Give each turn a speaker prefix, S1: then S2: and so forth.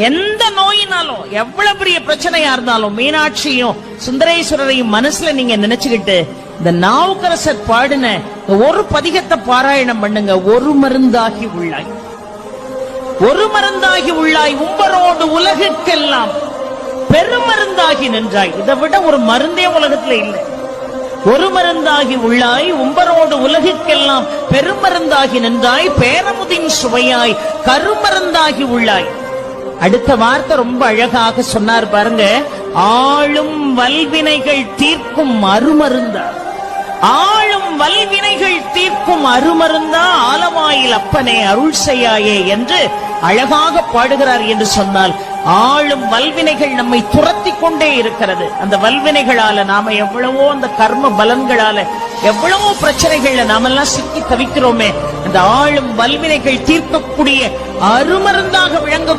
S1: எந்த நோயினாலும் எவ்வளவு பெரிய பிரச்சனையா இருந்தாலும் மீனாட்சியும் சுந்தரேஸ்வரரையும் மனசுல நீங்க நினைச்சுக்கிட்டு இந்த நாவுக்கரசர் பாடின ஒரு பதிகத்தை பாராயணம் பண்ணுங்க. ஒரு மருந்தாகி உள்ளாய், ஒரு மருந்தாகி உள்ளாய், உம்பரோடு உலகுக்கெல்லாம் பெருமருந்தாகி நின்றாய். இதை விட ஒரு மருந்தே உலகத்துல இல்லை. ஒரு மருந்தாகி உள்ளாய், உம்பரோடு உலகுக்கெல்லாம் பெருமருந்தாகி நின்றாய், பேரமுதின் சுவையாய் கருமருந்தாகி உள்ளாய். அடுத்த வார்த்தை ரொம்ப அழகாக சொன்னார் பாருங்க. ஆளும் வல்வினைகள் தீர்க்கும் அருமருந்தா, ஆளும் வல்வினைகள் தீர்க்கும் அருமருந்தா, ஆலவாயில் அப்பனே அருள் செய்யாயே என்று அழகாக பாடுகிறார் என்று சொன்னால், ஆளும் வல்வினைகள் நம்மை துரத்தி கொண்டே இருக்கிறது. அந்த வல்வினைகளால நாம எவ்வளவோ, அந்த கர்ம பலன்களால எவ்வளவோ பிரச்சனைகள்ல நாமெல்லாம் சிக்கி தவிக்கிறோமே. அந்த ஆளும் வல்வினைகள் தீர்க்கக்கூடிய அருமருந்தாக விளங்க